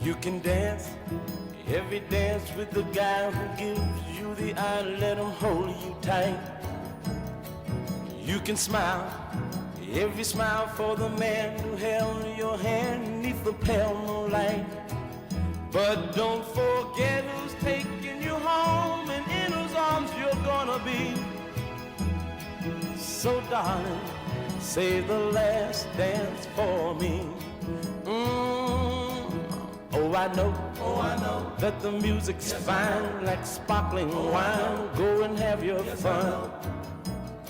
You can dance every dance with the guy who gives you the eye, let him hold you tight. You can smile every smile for the man who held your hand neath the pale moonlight. But don't forget who's taking you home and in whose arms you're gonna be. So darling, save the last dance for me. Oh, I know that the music's fine, like sparkling wine. Go and have your fun.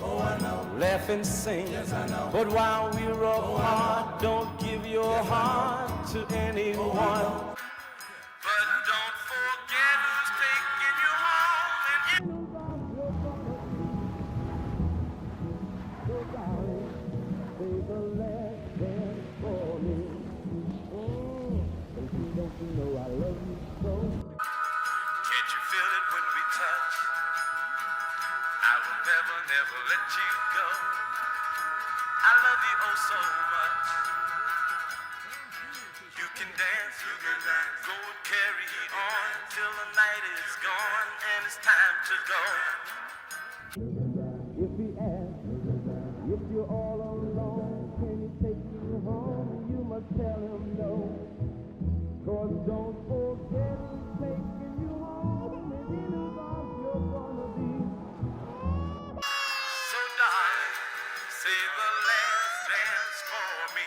Oh, I know. Laugh and sing. Yes, I know. But while we're apart, don't give your heart to anyone. But don't forget who's taking you home and so darling, save the last dance for me. Don't you know I love you so? Can't you feel it when we touch? I will never, never let you go. I love you oh so much. You can dance, go and carry on till the night is gone and it's time to go. If he asks, if you're all alone, can he take you home? You must tell him no. 'Cause don't forget who's taking you home and in whose arms you're gonna be. So darling, save the last dance for me.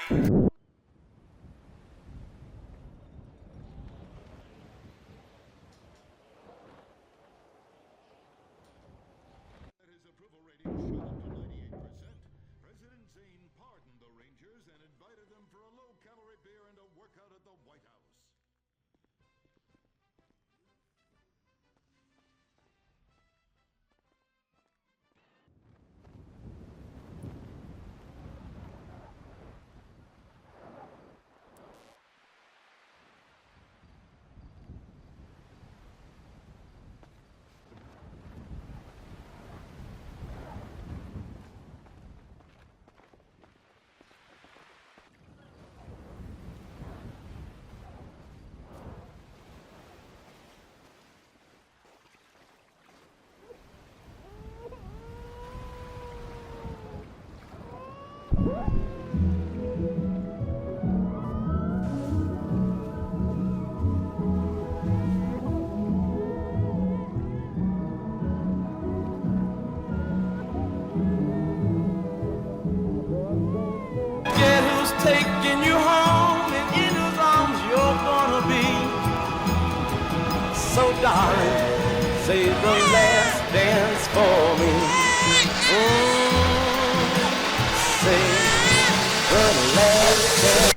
At his approval rating shot up to 98%, President Zane pardoned the Rangers and invited them for a low-calorie beer and a workout at the White House. Forget who's taking you home and in whose arms you're gonna be. So darling, save the last dance for me. Save the last dance.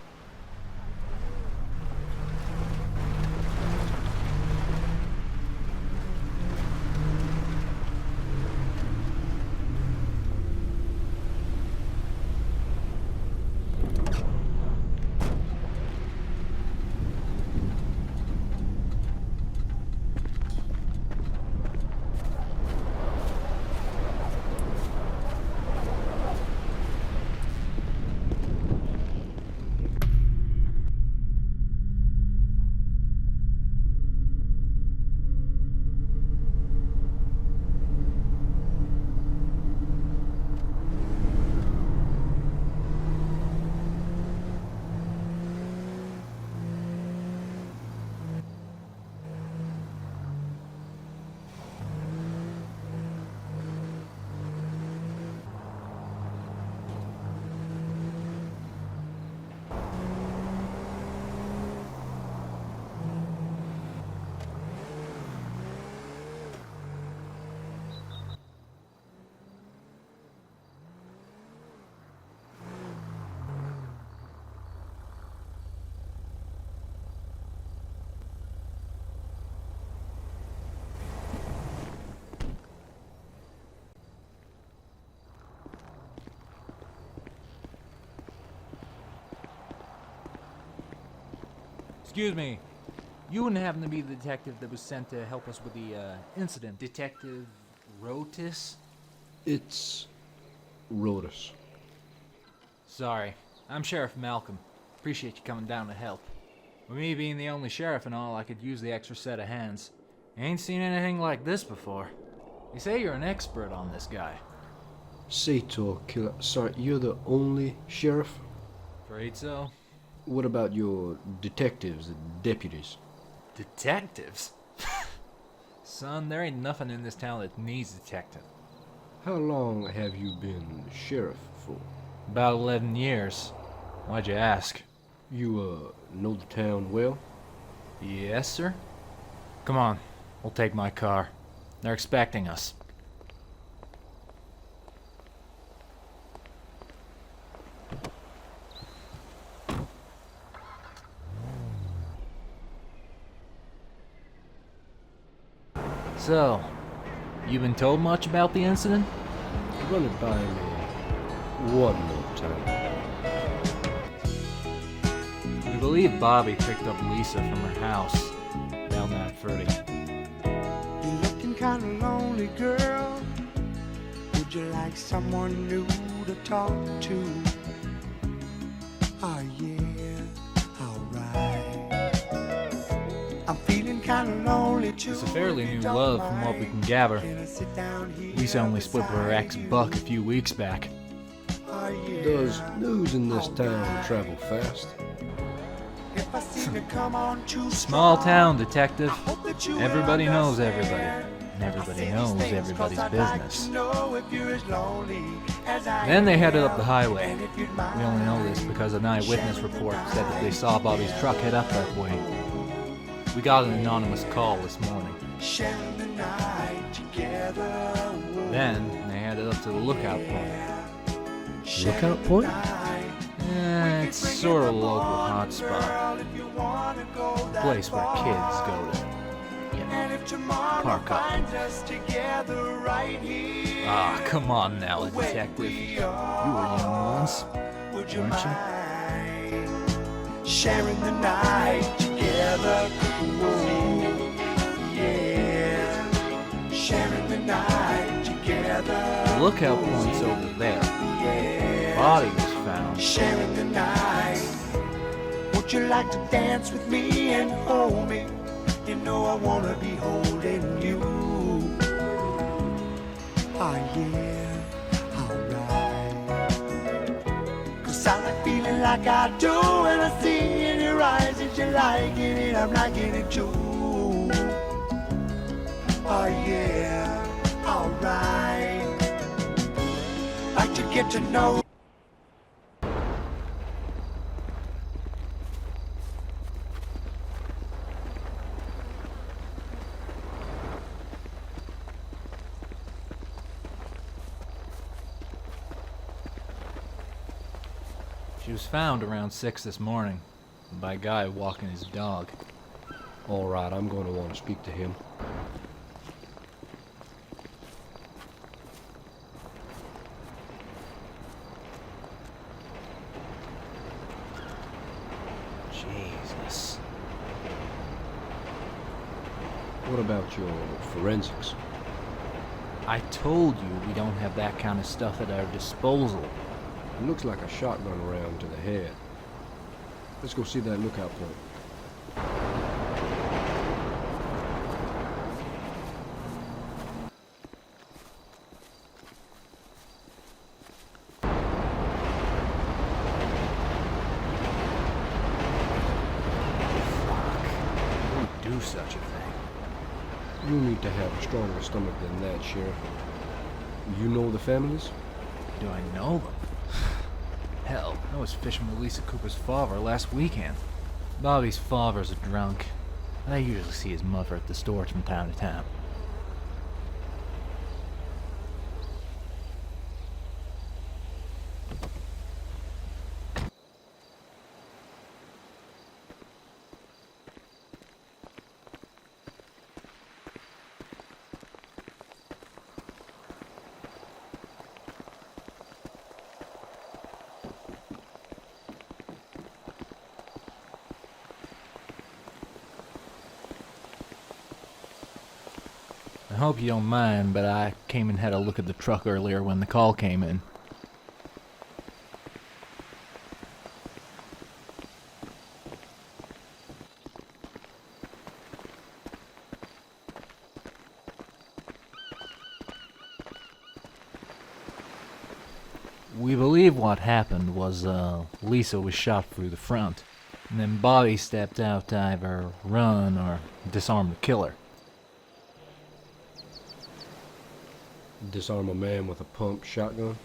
Excuse me. You wouldn't happen to be the detective that was sent to help us with the incident, Detective Rotis? It's Rotis. Sorry, I'm Sheriff Malcolm. Appreciate you coming down to help. With me being the only sheriff and all, I could use the extra set of hands. I ain't seen anything like this before. You say you're an expert on this guy. SATOR killer. Sorry, you're the only sheriff? Afraid so? What about your detectives and deputies? Detectives? Son, there ain't nothing in this town that needs detecting. How long have you been sheriff for? About 11 years. Why'd you ask? You, know the town well? Yes, sir? Come on, we'll take my car. They're expecting us. So, you been told much about the incident? Run it by me one more time. We believe Bobby picked up Lisa from her house down that 30. You're looking kinda lonely, girl. Would you like someone new to talk to? Oh yeah, alright. I'm feeling kinda lonely too. It's a fairly new love from what we can gather. Lisa only split with her ex-Buck a few weeks back. Oh, yeah. Does news in this town travel fast? If I seem to come on too Small strong, town, detective. I hope that you will Everybody knows understand. everybody. And everybody I say knows these things everybody's 'cause I'd like business. to know if you're as lonely as I Then they am. headed up the highway. And if you'd We only know this because an eyewitness report said that they saw Bobby's truck head up that way. We got an anonymous call this morning. sharing the night together. Then they headed up to the lookout point. Lookout point? It's sort of a local hotspot. Place where kids go to, you know, park up. Ah, come on now, detective. You were young once, weren't you? Sharing the night together. Ooh, yeah. Sharing the night together. The lookout point's over there. Yeah. Body was found. Sharing the night. Would you like to dance with me and hold me? You know I wanna be holding you. Oh yeah, alright. 'Cause I like feeling like I do when I see in your eyes that you're liking it, I'm liking it too. Oh yeah, alright. Like to get to know. She was found around 6 this morning by a guy walking his dog. Alright, I'm going to want to speak to him. Jesus. What about your forensics? I told you we don't have that kind of stuff at our disposal. It looks like a shotgun round to the head. Let's go see that lookout point. Who would do such a thing? You need to have a stronger stomach than that, Sheriff. You know the families? Do I know them? Hell, I was fishing with Lisa Cooper's father last weekend. Bobby's father's a drunk. I usually see his mother at the stores from time to time. I hope you don't mind, but I came and had a look at the truck earlier when the call came in. We believe what happened was Lisa was shot through the front, and then Bobby stepped out to either run or disarm the killer. Disarm a man with a pump shotgun?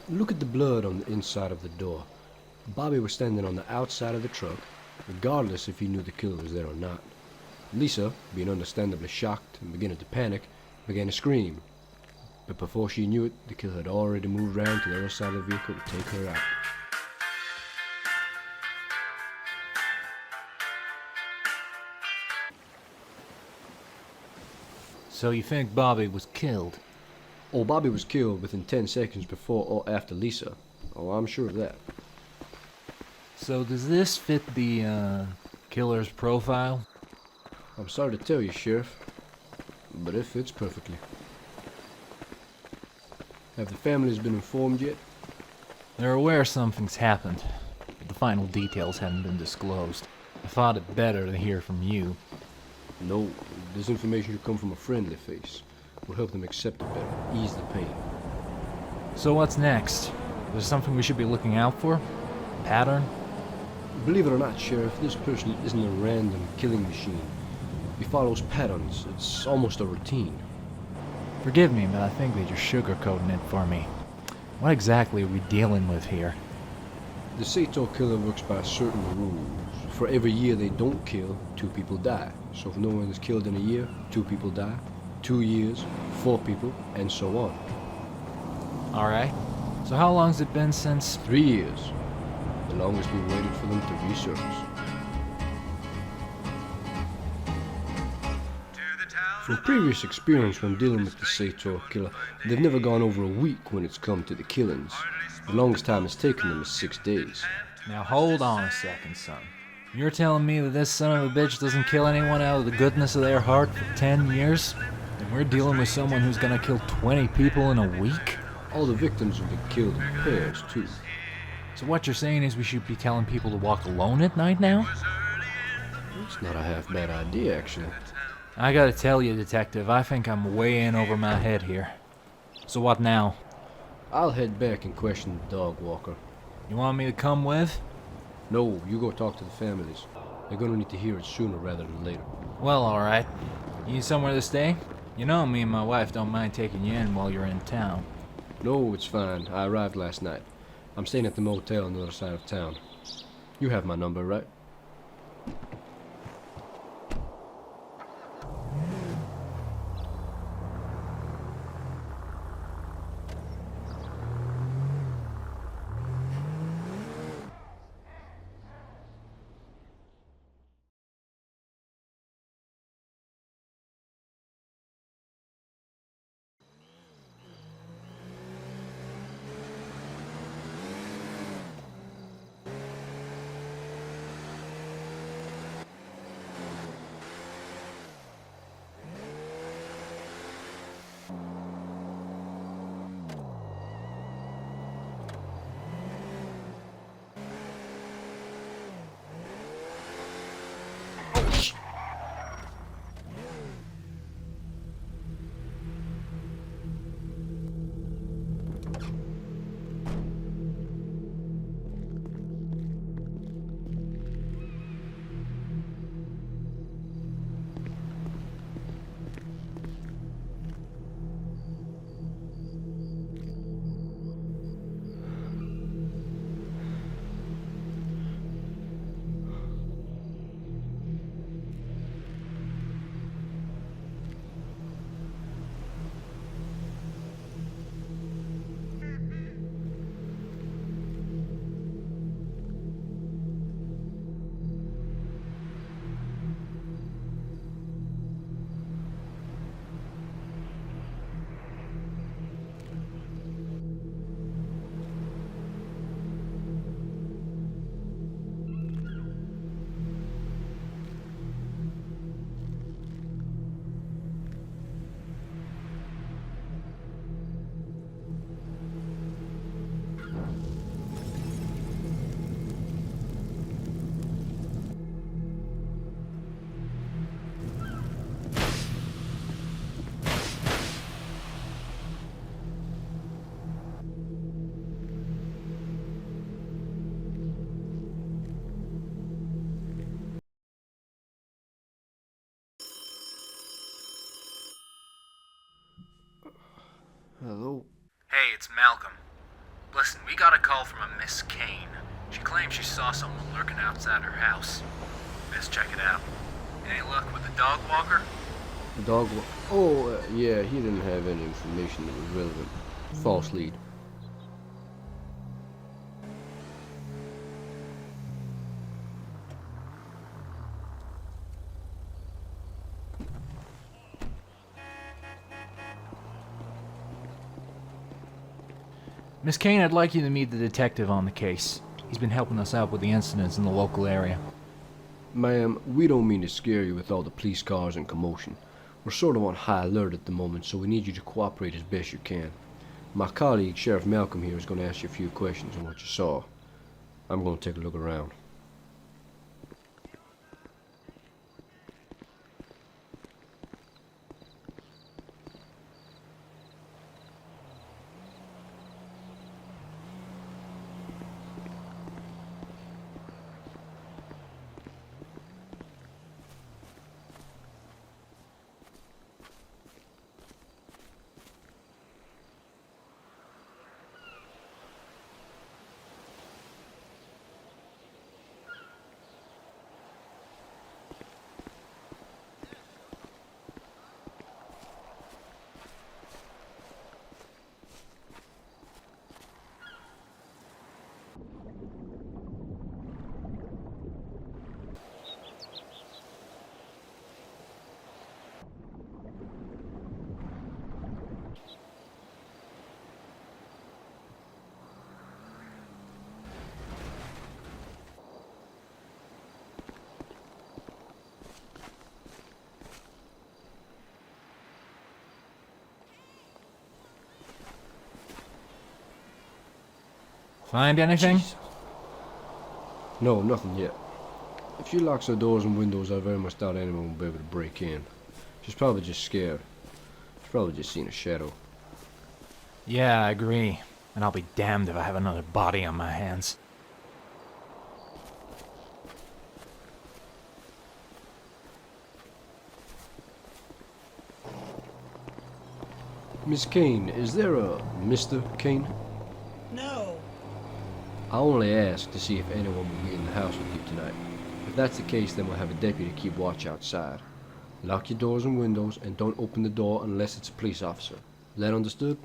Look at the blood on the inside of the door. Bobby was standing on the outside of the truck, regardless if he knew the killer was there or not. Lisa, being understandably shocked and beginning to panic, began to scream. But before she knew it, the killer had already moved round to the other side of the vehicle to take her out. So you think Bobby was killed? Oh, Bobby was killed within 10 seconds before or after Lisa. Oh, I'm sure of that. So does this fit the killer's profile? I'm sorry to tell you, Sheriff, but it fits perfectly. Have the families been informed yet? They're aware something's happened, but the final details haven't been disclosed. I thought it better to hear from you. No, this information should come from a friendly face. Will help them accept it better, ease the pain. So what's next? There's something we should be looking out for? Pattern? Believe it or not, Sheriff, this person isn't a random killing machine. He follows patterns. It's almost a routine. Forgive me, but I think that you're sugarcoating it for me. What exactly are we dealing with here? The SATOR killer works by certain rules. For every year they don't kill, 2 people die. So if no one is killed in a year, 2 people die. 2 years, 4 people, and so on. Alright. So how long's it been since... 3 years. The longest we waited for them to resurface. From previous experience when dealing with the SATOR killer, they've never gone over a week when it's come to the killings. The longest time it's taken them is 6 days. Now hold on a second, son. You're telling me that this son of a bitch doesn't kill anyone out of the goodness of their heart for 10 years? And we're dealing with someone who's gonna kill 20 people in a week? All the victims have been killed in pairs, too. So what you're saying is we should be telling people to walk alone at night now? It's not a half-bad idea, actually. I gotta tell you, Detective, I think I'm way in over my head here. So what now? I'll head back and question the dog walker. You want me to come with? No, you go talk to the families. They're gonna need to hear it sooner rather than later. Well, alright. You need somewhere to stay? You know me and my wife don't mind taking you in while you're in town. No, it's fine. I arrived last night. I'm staying at the motel on the other side of town. You have my number, right? Hello? Hey, it's Malcolm. Listen, we got a call from a Miss Kane. She claims she saw someone lurking outside her house. Best check it out. Any luck with the dog walker? The dog yeah, he didn't have any information that was relevant. False lead. Miss Kane, I'd like you to meet the detective on the case. He's been helping us out with the incidents in the local area. Ma'am, we don't mean to scare you with all the police cars and commotion. We're sort of on high alert at the moment, so we need you to cooperate as best you can. My colleague, Sheriff Malcolm here, is going to ask you a few questions on what you saw. I'm going to take a look around. Find anything? No, nothing yet. If she locks her doors and windows, I very much doubt anyone will be able to break in. She's probably just scared. She's probably just seen a shadow. Yeah, I agree. And I'll be damned if I have another body on my hands. Miss Kane, is there a Mr. Kane? No. I only asked to see if anyone will be in the house with you tonight. If that's the case, then we'll have a deputy keep watch outside. Lock your doors and windows and don't open the door unless it's a police officer. Is that understood?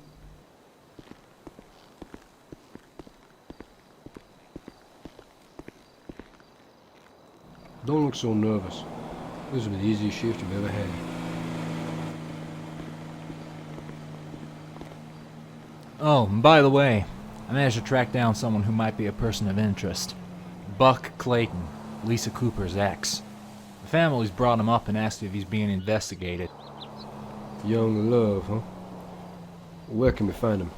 Don't look so nervous. This will be the easiest shift you've ever had. Oh, and by the way, I managed to track down someone who might be a person of interest. Buck Clayton, Lisa Cooper's ex. The family's brought him up and asked if he's being investigated. Young love, huh? Where can we find him?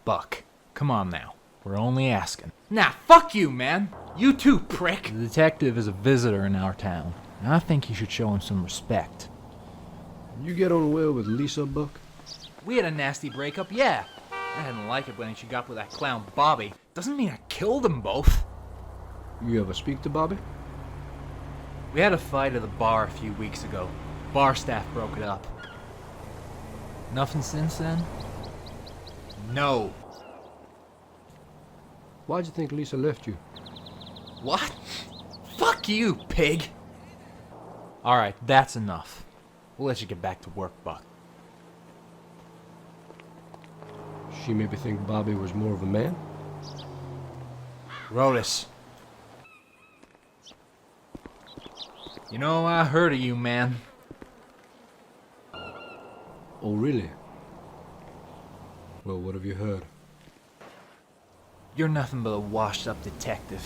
Buck, come on now. We're only asking. Nah, fuck you, man! You too, prick! The detective is a visitor in our town, and I think you should show him some respect. You get on well with Lisa, Buck? We had a nasty breakup, yeah. I didn't like it when she got with that clown Bobby. Doesn't mean I killed them both. You ever speak to Bobby? We had a fight at the bar a few weeks ago. Bar staff broke it up. Nothing since then? No. Why'd you think Lisa left you? What? Fuck you, pig! Alright, that's enough. We'll let you get back to work, Buck. She maybe think Bobby was more of a man? Rotus. You know, I heard of you, man. Oh, really? Well, what have you heard? You're nothing but a washed-up detective,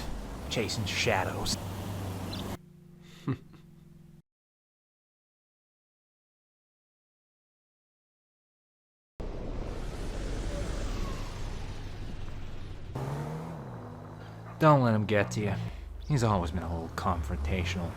chasing shadows. Don't let him get to you. He's always been a little confrontational.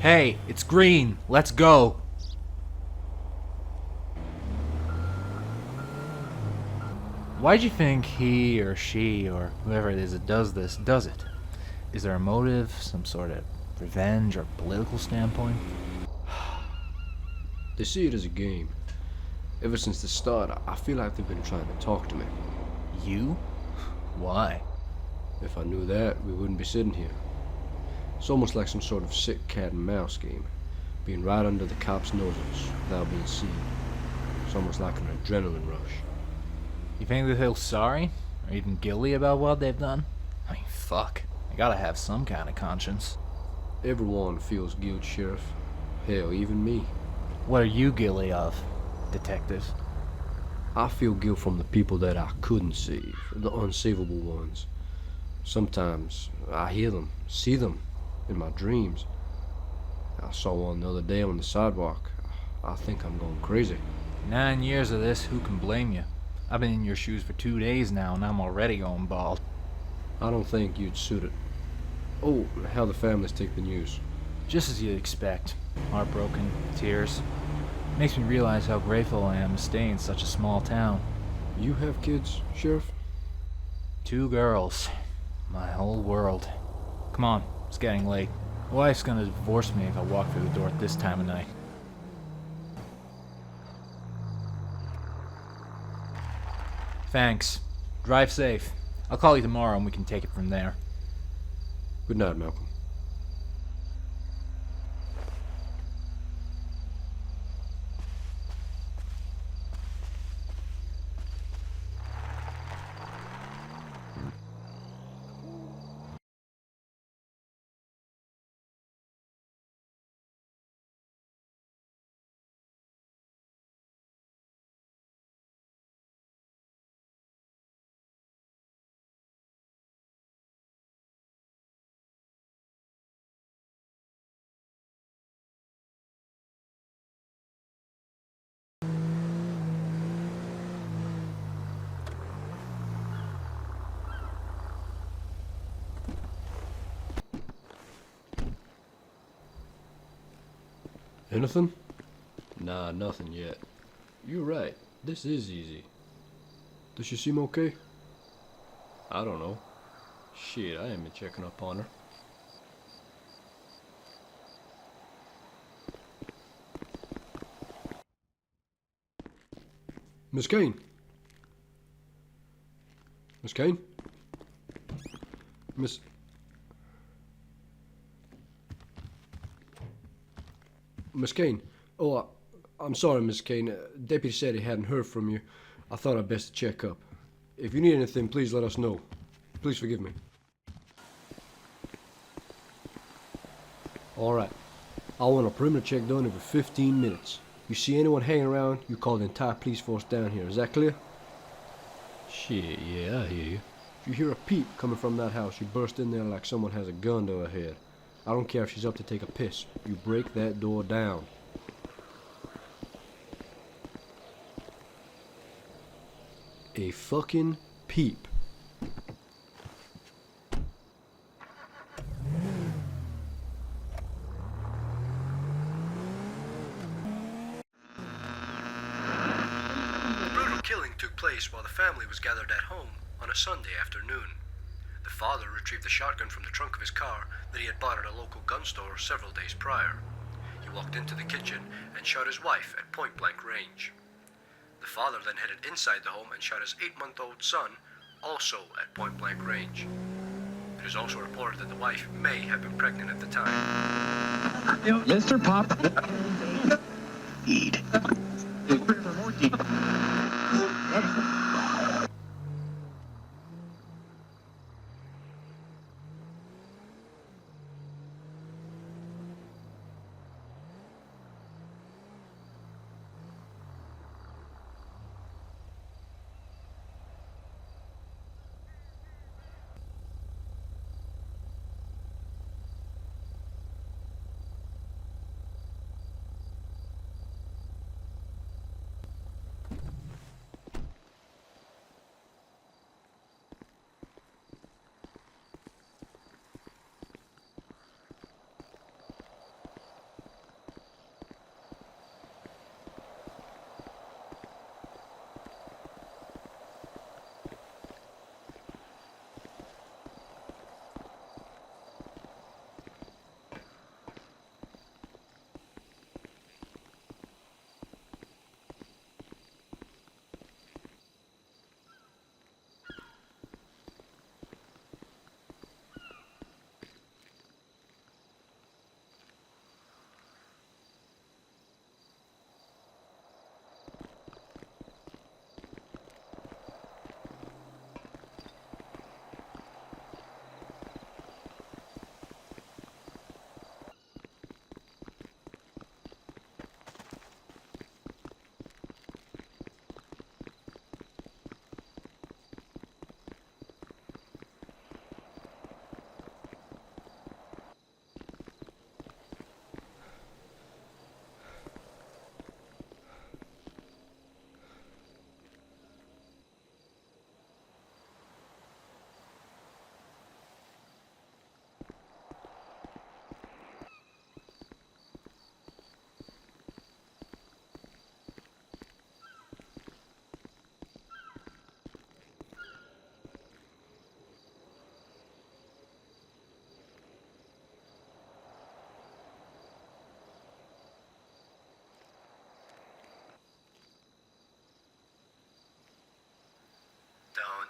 Hey, it's green. Let's go. Why'd you think he or she or whoever it is that does this does it? Is there a motive, some sort of revenge or political standpoint? They see it as a game. Ever since the start, I feel like they've been trying to talk to me. You? Why? If I knew that, we wouldn't be sitting here. It's almost like some sort of sick cat and mouse game, being right under the cops' noses without being seen. It's almost like an adrenaline rush. You think they feel sorry? Or even guilty about what they've done? I mean, fuck. I gotta have some kind of conscience. Everyone feels guilt, Sheriff. Hell, even me. What are you guilty of, detective? I feel guilt from the people that I couldn't save, the unsavable ones. Sometimes I hear them, see them in my dreams. I saw one the other day on the sidewalk. I think I'm going crazy. 9 years of this, who can blame you? I've been in your shoes for 2 days now and I'm already going bald. I don't think you'd suit it. Oh, how the families take the news. Just as you'd expect. Heartbroken, tears. Makes me realize how grateful I am to stay in such a small town. You have kids, Sheriff? 2 girls. My whole world. Come on, it's getting late. My wife's gonna divorce me if I walk through the door at this time of night. Thanks. Drive safe. I'll call you tomorrow and we can take it from there. Good night, Malcolm. Anything? Nah, nothing yet. You're right. This is easy. Does she seem okay? I don't know. Shit, I ain't been checking up on her. Miss Kane? Miss Kane? Miss... Miss Kane? Oh, I'm sorry, Miss Kane. Deputy said he hadn't heard from you. I thought I'd best check up. If you need anything, please let us know. Please forgive me. Alright. I want a perimeter check done every 15 minutes. You see anyone hanging around, you call the entire police force down here. Is that clear? Shit, yeah, I hear you. If you hear a peep coming from that house, you burst in there like someone has a gun to her head. I don't care if she's up to take a piss. You break that door down. A fucking peep. The brutal killing took place while the family was gathered at home on a Sunday afternoon. The father retrieved the shotgun from the trunk of his car that he had bought at a local gun store several days prior. He walked into the kitchen and shot his wife at point-blank range. The father then headed inside the home and shot his 8-month-old son, also at point-blank range. It is also reported that the wife may have been pregnant at the time. Mr. Pop. Eat.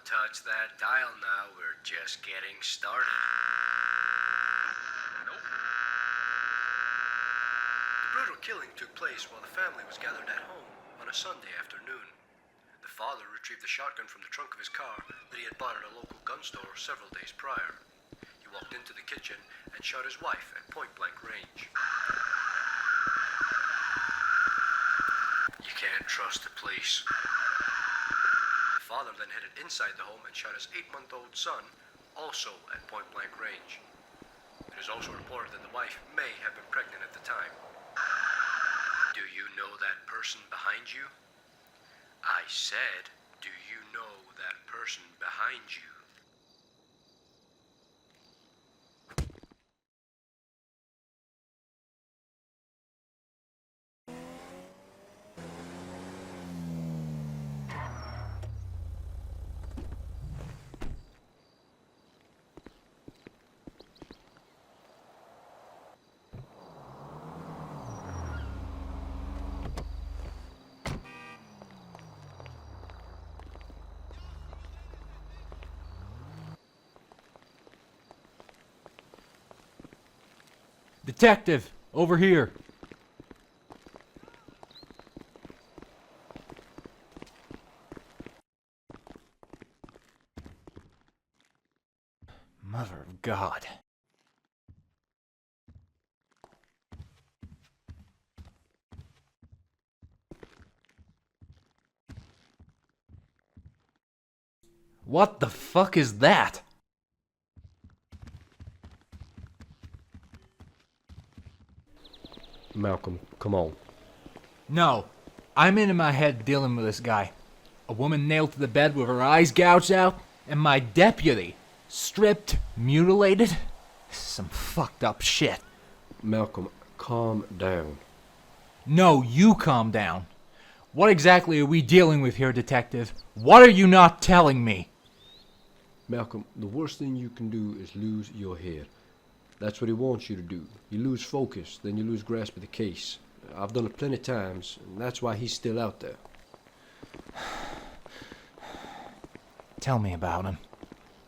touch that dial now. We're just getting started. Nope. The brutal killing took place while the family was gathered at home on a Sunday afternoon. The father retrieved the shotgun from the trunk of his car that he had bought at a local gun store several days prior. He walked into the kitchen and shot his wife at point-blank range. You can't trust the police. The father then headed inside the home and shot his 8-month-old son, also at point-blank range. It is also reported that the wife may have been pregnant at the time. Do you know that person behind you? I said, do you know that person behind you? Detective, over here. Mother of God. What the fuck is that? Malcolm, come on. No, I'm in my head dealing with this guy. A woman nailed to the bed with her eyes gouged out, and my deputy stripped, mutilated. Some fucked up shit. Malcolm, calm down. No, you calm down. What exactly are we dealing with here, detective? What are you not telling me? Malcolm, the worst thing you can do is lose your head. That's what he wants you to do. You lose focus, then you lose grasp of the case. I've done it plenty times, and that's why he's still out there. Tell me about him.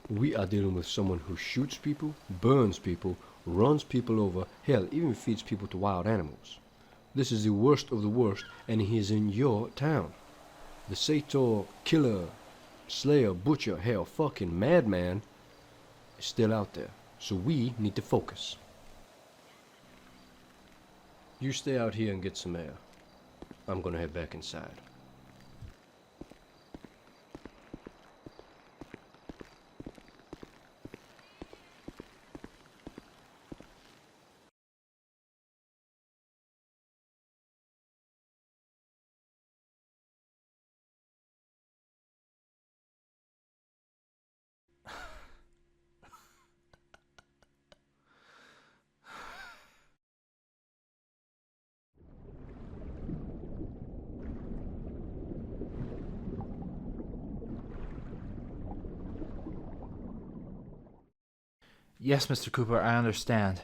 We are dealing with someone who shoots people, burns people, runs people over, hell, even feeds people to wild animals. This is the worst of the worst, and he is in your town. The SATOR killer, slayer, butcher, hell, fucking madman is still out there. So we need to focus. You stay out here and get some air. I'm gonna head back inside. Yes, Mr. Cooper, I understand.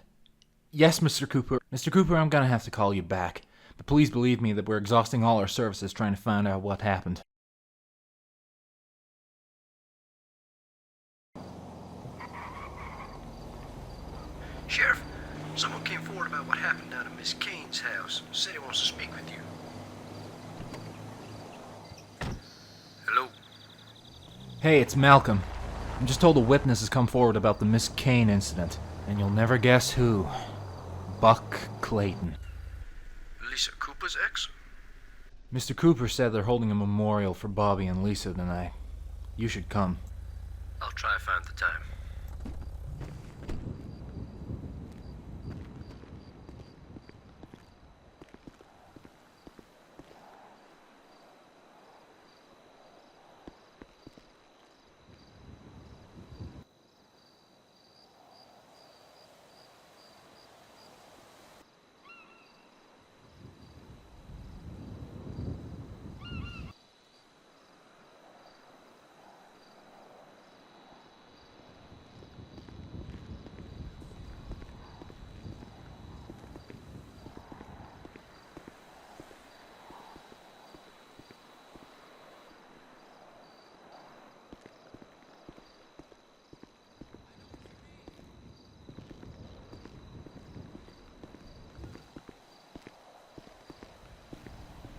Yes, Mr. Cooper. Mr. Cooper, I'm gonna have to call you back. But please believe me that we're exhausting all our services trying to find out what happened. Sheriff, someone came forward about what happened down at Miss Kane's house. Said he wants to speak with you. Hello? Hey, it's Malcolm. I'm just told a witness has come forward about the Miss Kane incident. And you'll never guess who. Buck Clayton. Lisa Cooper's ex? Mr. Cooper said they're holding a memorial for Bobby and Lisa tonight. You should come. I'll try to find the time.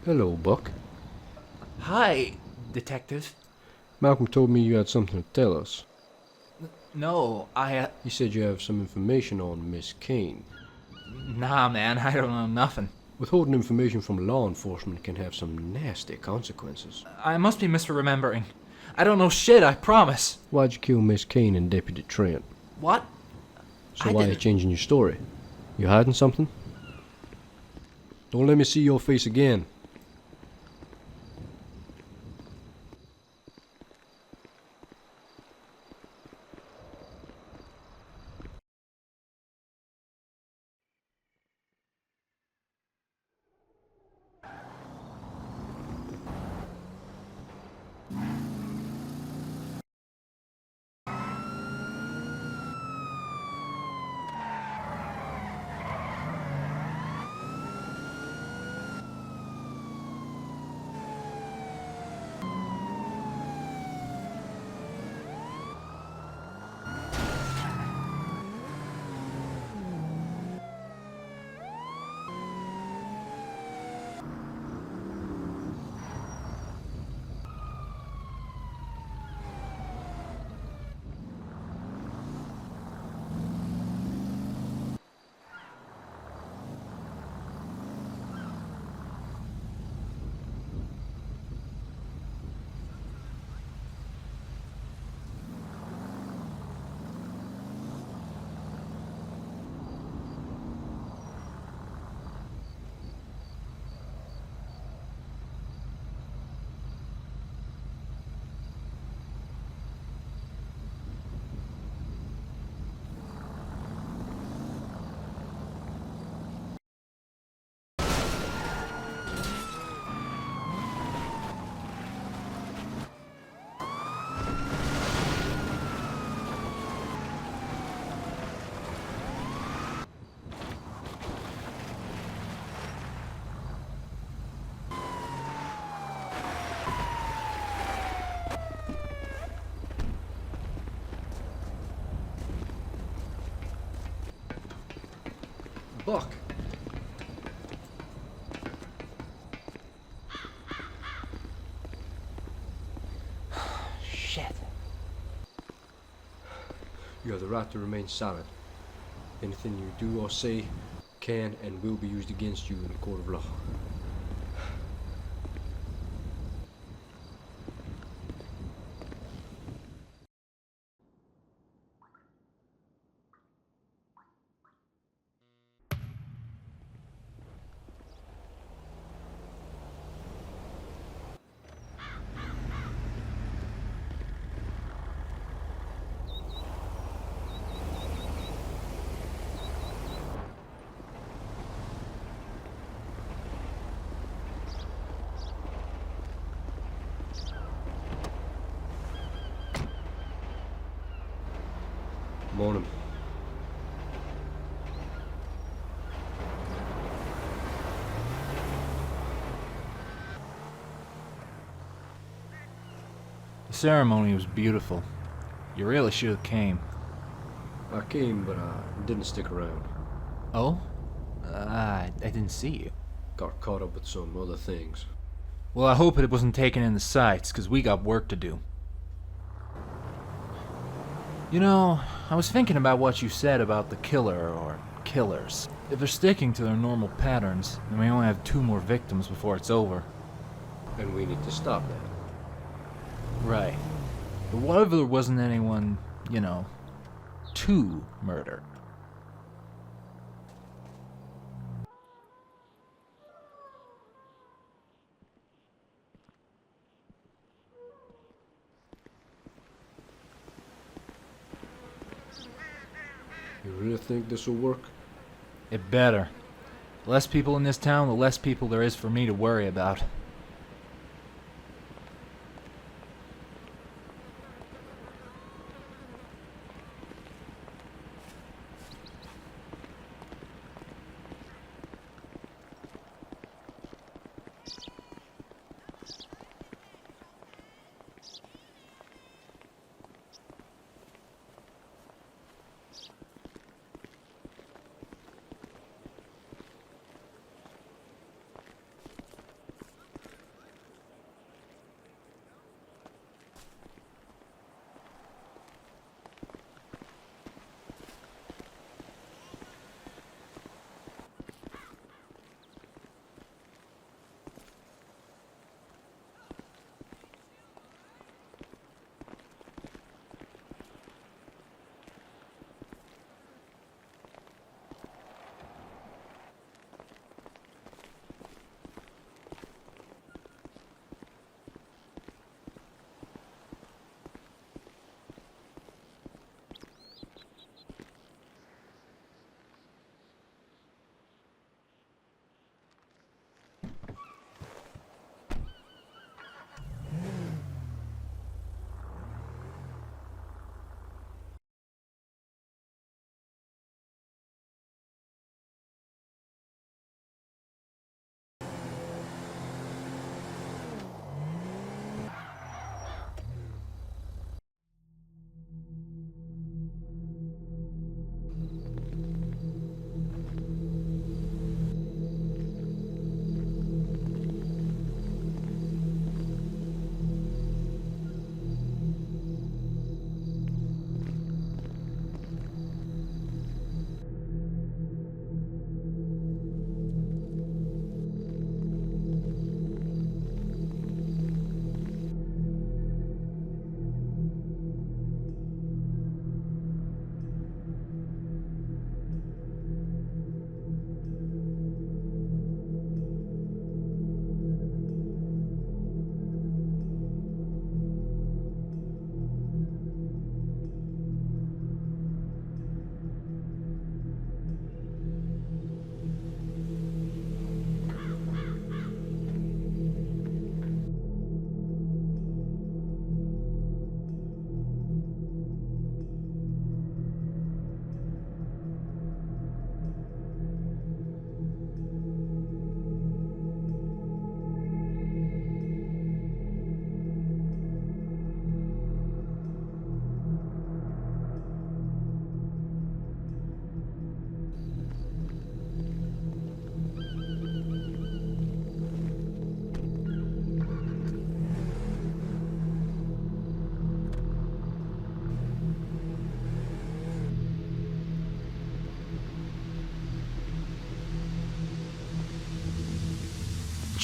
Hello, Buck. Hi, detective. Malcolm told me you had something to tell us. No, He said you have some information on Miss Kane. Nah, man, I don't know nothing. Withholding information from law enforcement can have some nasty consequences. I must be misremembering. I don't know shit, I promise. Why'd you kill Miss Kane and Deputy Trent? What? So I why are you didn't- changing your story? You hiding something? Don't let me see your face again. Buck! Shit. You have the right to remain silent. Anything you do or say can and will be used against you in the court of law. Morning. The ceremony was beautiful. You really should have came. I came, but I didn't stick around. Oh? I didn't see you. Got caught up with some other things. Well, I hope it wasn't taken in the sights, 'cause we got work to do. You know, I was thinking about what you said about the killer, or killers. If they're sticking to their normal patterns, then we only have 2 more victims before it's over. And we need to stop that. Right. But what if there wasn't anyone, you know, to murder? You really think this will work? It better. The less people in this town, the less people there is for me to worry about.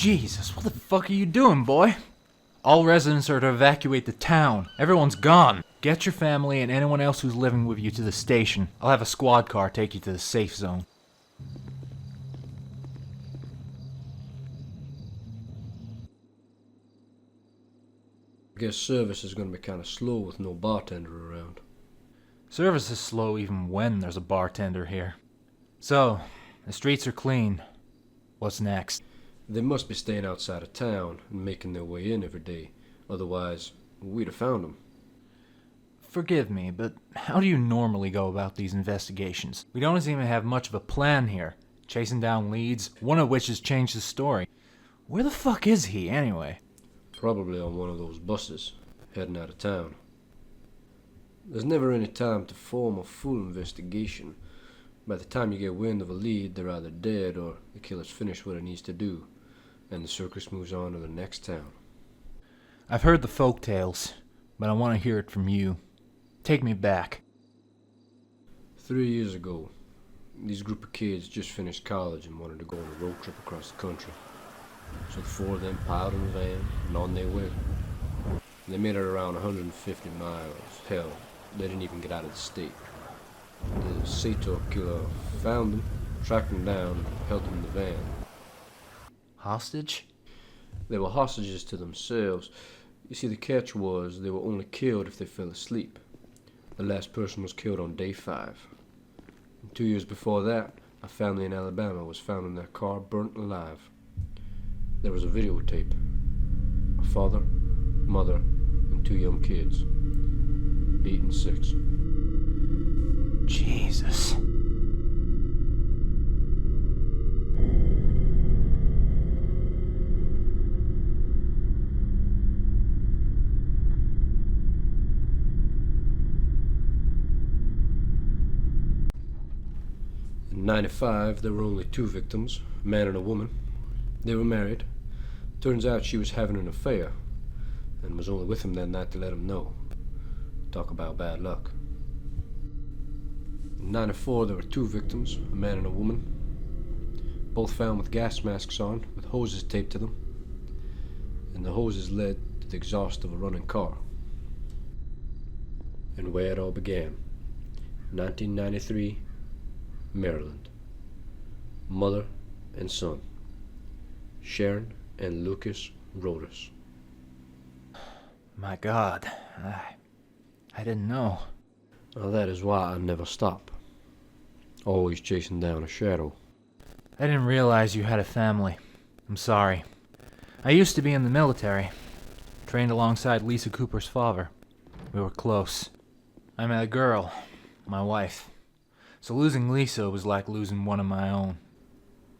Jesus, what the fuck are you doing, boy? All residents are to evacuate the town. Everyone's gone. Get your family and anyone else who's living with you to the station. I'll have a squad car take you to the safe zone. I guess service is gonna be kinda slow with no bartender around. Service is slow even when there's a bartender here. So, the streets are clean. What's next? They must be staying outside of town and making their way in every day. Otherwise, we'd have found them. Forgive me, but how do you normally go about these investigations? We don't seem to have much of a plan here. Chasing down leads, one of which has changed the story. Where the fuck is he, anyway? Probably on one of those buses, heading out of town. There's never any time to form a full investigation. By the time you get wind of a lead, they're either dead or the killer's finished what it needs to do, and the circus moves on to the next town. I've heard the folk tales, but I want to hear it from you. Take me back. 3 years ago, these group of kids just finished college and wanted to go on a road trip across the country. So the four of them piled in a van and on they went. They made it around 150 miles. Hell, they didn't even get out of the state. The SATOR killer found them, tracked them down, and held them in the van. Hostage? They were hostages to themselves. You see, the catch was they were only killed if they fell asleep. The last person was killed on day 5. And 2 years before that, a family in Alabama was found in their car burnt alive. There was a videotape. A father, mother, and 2 young kids. 8 and 6. Jesus. In 95, there were only 2 victims, a man and a woman. They were married. Turns out she was having an affair, and was only with him that night to let him know. Talk about bad luck. In 94, there were 2 victims, a man and a woman. Both found with gas masks on, with hoses taped to them. And the hoses led to the exhaust of a running car. And where it all began. 1993, Maryland. Mother and son. Sharon and Lucas Rodas. My God, I didn't know. Now that is why I never stop. Always chasing down a shadow. I didn't realize you had a family. I'm sorry. I used to be in the military. Trained alongside Lisa Cooper's father. We were close. I met a girl, my wife. So losing Lisa was like losing one of my own.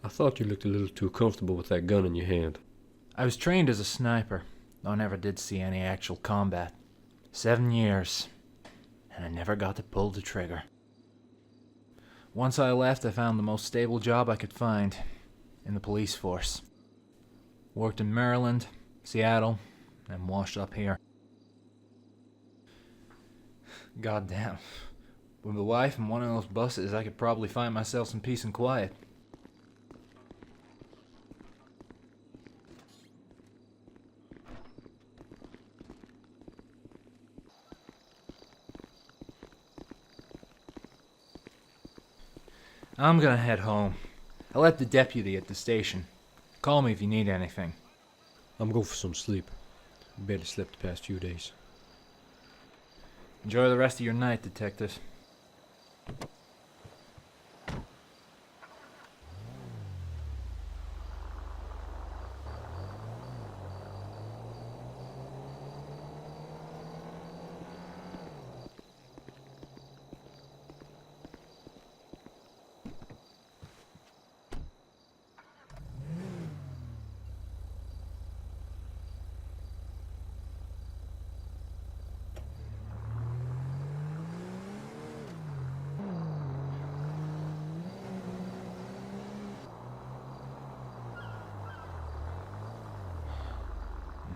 I thought you looked a little too comfortable with that gun in your hand. I was trained as a sniper, though I never did see any actual combat. 7 years, and I never got to pull the trigger. Once I left, I found the most stable job I could find, in the police force. Worked in Maryland, Seattle, and washed up here. Goddamn. With a wife and one of those buses, I could probably find myself some peace and quiet. I'm gonna head home. I left the deputy at the station. Call me if you need anything. I'm going for some sleep. Barely slept the past few days. Enjoy the rest of your night, detective.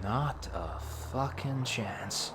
Not a fucking chance.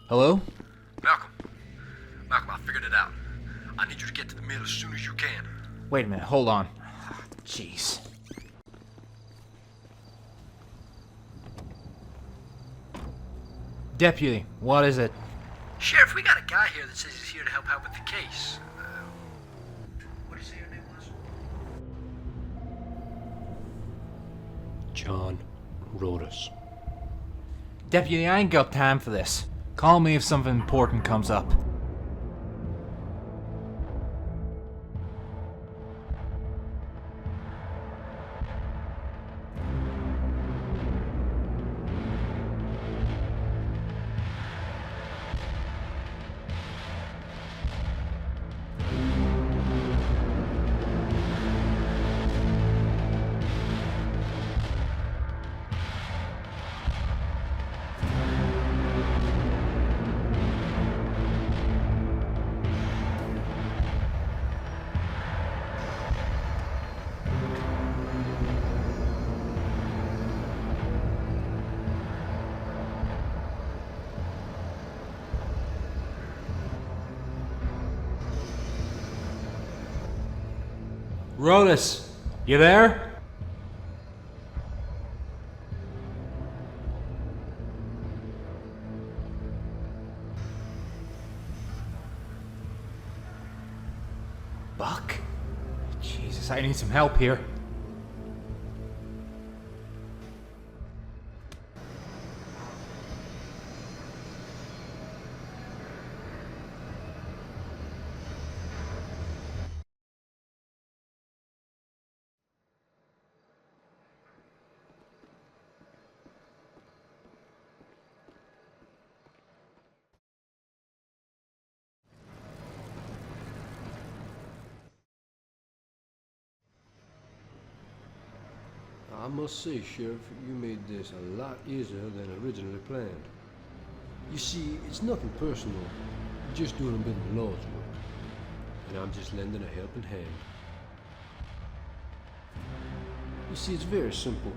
Hello? Malcolm. Malcolm, I figured it out. I need you to get to the mill as soon as you can. Wait a minute, hold on. Jeez. Deputy, what is it? Sheriff, we got a guy here that says he's here to help out with the case. What did you say your name was? John Rodas. Deputy, I ain't got time for this. Call me if something important comes up. Rodas, you there? Buck? Jesus, I need some help here. I must say, Sheriff, you made this a lot easier than originally planned. You see, it's nothing personal. You're just doing a bit of the Lord's work. And I'm just lending a helping hand. You see, it's very simple.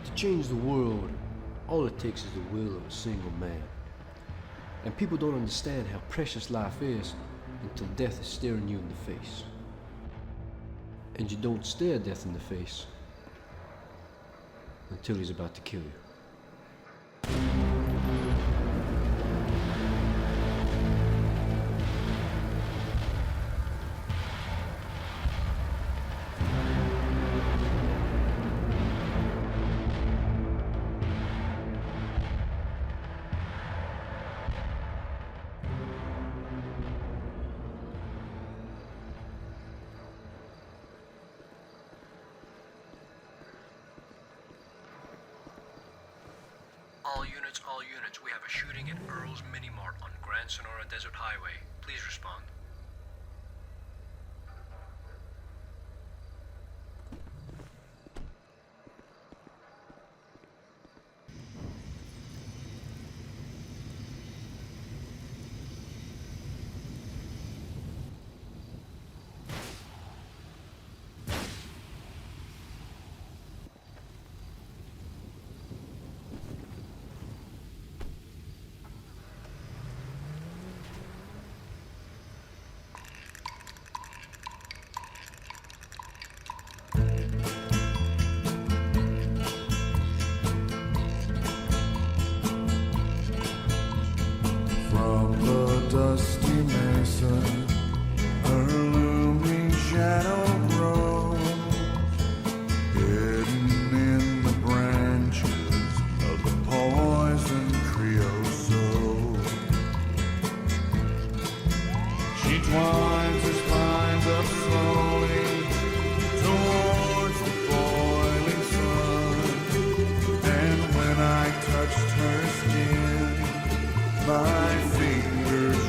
To change the world, all it takes is the will of a single man. And people don't understand how precious life is until death is staring you in the face. And you don't stare death in the face until he's about to kill you. All units, we have a shooting at Earl's Mini Mart on Grand Sonora Desert Highway. Please respond. From the dusty mesa, her looming shadow grows, hidden in the branches of the poison creosote. She twines her spines up slowly towards the boiling sun, and when I touched her skin, my fingers